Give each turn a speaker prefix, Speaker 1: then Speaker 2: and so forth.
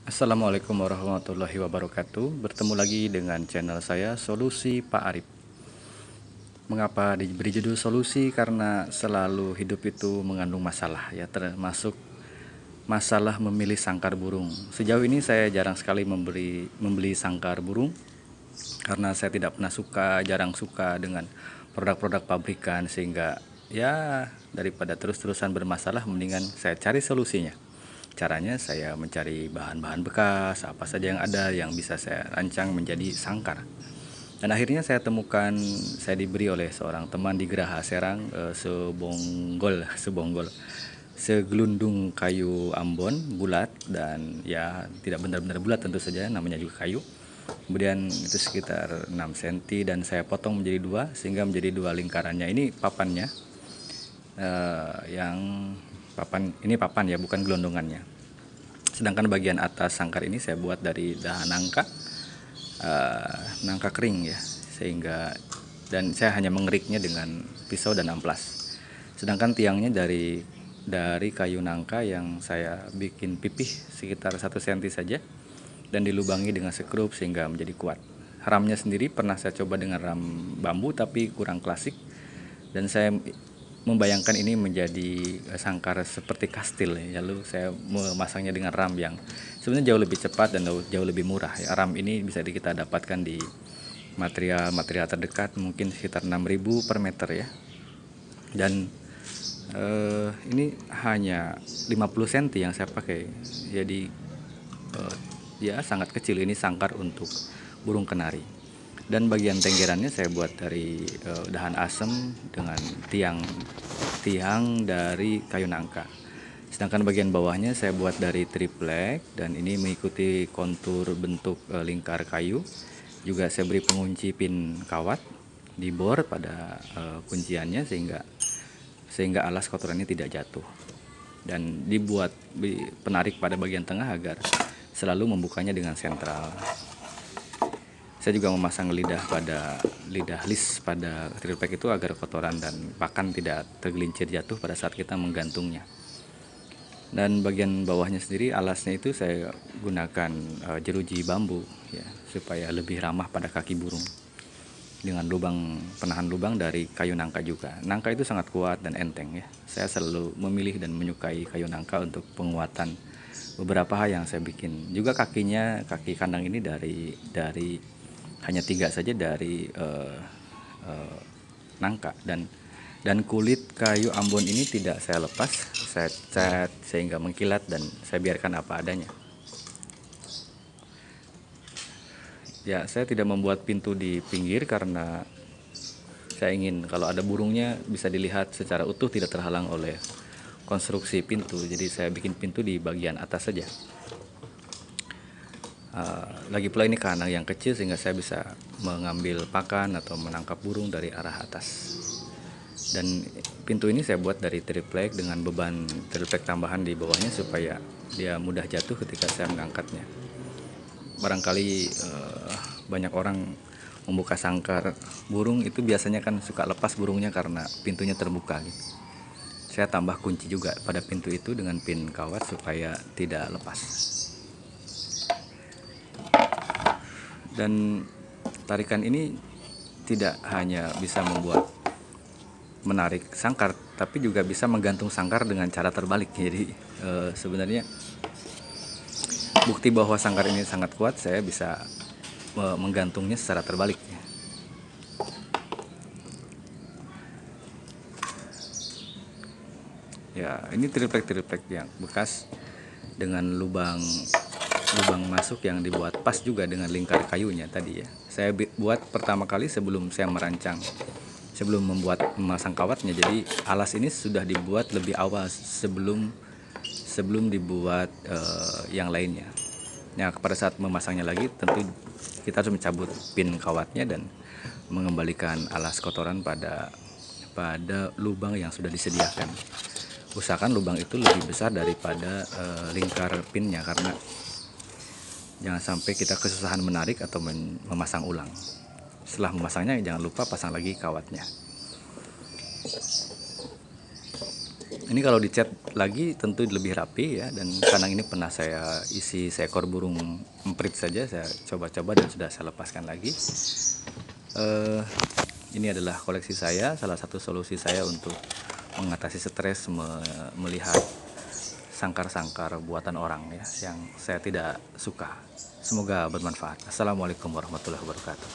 Speaker 1: Assalamualaikum warahmatullahi wabarakatuh. Bertemu lagi dengan channel saya Solusi Pak Arif. Mengapa diberi judul solusi? Karena selalu hidup itu mengandung masalah ya, termasuk masalah memilih sangkar burung. Sejauh ini saya jarang sekali membeli sangkar burung karena saya tidak pernah jarang suka dengan produk-produk pabrikan, sehingga ya daripada terus-terusan bermasalah mendingan saya cari solusinya. Caranya saya mencari bahan-bahan bekas, apa saja yang ada yang bisa saya rancang menjadi sangkar. Dan akhirnya saya temukan, saya diberi oleh seorang teman di Geraha Serang, segelundung kayu Ambon bulat, dan ya tidak benar-benar bulat tentu saja, namanya juga kayu. Kemudian itu sekitar 6 cm dan saya potong menjadi dua sehingga menjadi dua lingkarannya. Ini papannya, yang papan ini papan ya, bukan gelondongannya. Sedangkan bagian atas sangkar ini saya buat dari dahan nangka kering ya, sehingga dan saya hanya mengeriknya dengan pisau dan amplas. Sedangkan tiangnya dari kayu nangka yang saya bikin pipih sekitar 1 cm saja dan dilubangi dengan sekrup sehingga menjadi kuat. Ramnya sendiri pernah saya coba dengan ram bambu tapi kurang klasik, dan saya membayangkan ini menjadi sangkar seperti kastil ya. Lalu saya memasangnya dengan ram yang sebenarnya jauh lebih cepat dan jauh lebih murah ya. Ram ini bisa kita dapatkan di material terdekat mungkin sekitar 6.000 per meter ya. Dan ini hanya 50 cm yang saya pakai. Jadi ya sangat kecil. Ini sangkar untuk burung kenari. Dan bagian tenggerannya saya buat dari dahan asem dengan tiang dari kayu nangka. Sedangkan bagian bawahnya saya buat dari triplek, dan ini mengikuti kontur bentuk lingkar kayu. Juga saya beri pengunci pin kawat di bor pada kunciannya sehingga alas kotorannya tidak jatuh, dan dibuat penarik pada bagian tengah agar selalu membukanya dengan sentral. Saya juga memasang lidah lis pada triplek itu agar kotoran dan pakan tidak tergelincir jatuh pada saat kita menggantungnya. Dan bagian bawahnya sendiri, alasnya itu saya gunakan jeruji bambu ya, supaya lebih ramah pada kaki burung, dengan penahan lubang dari kayu nangka juga. Nangka itu sangat kuat dan enteng ya. Saya selalu memilih dan menyukai kayu nangka untuk penguatan beberapa hal yang saya bikin. Juga kaki kandang ini dari hanya 3 saja dari nangka, dan kulit kayu Ambon ini tidak saya lepas, saya cat sehingga mengkilat dan saya biarkan apa adanya. Ya, saya tidak membuat pintu di pinggir karena saya ingin kalau ada burungnya bisa dilihat secara utuh, tidak terhalang oleh konstruksi pintu. Jadi saya bikin pintu di bagian atas saja. Lagi pula ini kandang yang kecil sehingga saya bisa mengambil pakan atau menangkap burung dari arah atas. Dan pintu ini saya buat dari triplek dengan beban triplek tambahan di bawahnya supaya dia mudah jatuh ketika saya mengangkatnya. Barangkali banyak orang membuka sangkar burung itu biasanya kan suka lepas burungnya karena pintunya terbuka gitu. Saya tambah kunci juga pada pintu itu dengan pin kawat supaya tidak lepas. Dan tarikan ini tidak hanya bisa menarik sangkar, tapi juga bisa menggantung sangkar dengan cara terbalik. Jadi sebenarnya bukti bahwa sangkar ini sangat kuat, saya bisa menggantungnya secara terbalik. Ya, ini triplek yang bekas dengan lubang masuk yang dibuat pas juga dengan lingkar kayunya tadi ya. Saya buat pertama kali sebelum saya memasang kawatnya. Jadi alas ini sudah dibuat lebih awal sebelum dibuat yang lainnya. Nah, pada saat memasangnya lagi tentu kita harus mencabut pin kawatnya dan mengembalikan alas kotoran pada lubang yang sudah disediakan. Usahakan lubang itu lebih besar daripada lingkar pinnya, karena jangan sampai kita kesusahan menarik atau memasang ulang. Setelah memasangnya jangan lupa pasang lagi kawatnya. Ini kalau dicat lagi tentu lebih rapi ya, dan kandang ini pernah saya isi seekor burung emprit saja, saya coba-coba dan sudah saya lepaskan lagi. Ini adalah koleksi saya, salah satu solusi saya untuk mengatasi stres melihat sangkar-sangkar buatan orang ya, yang saya tidak suka. Semoga bermanfaat. Assalamualaikum warahmatullahi wabarakatuh.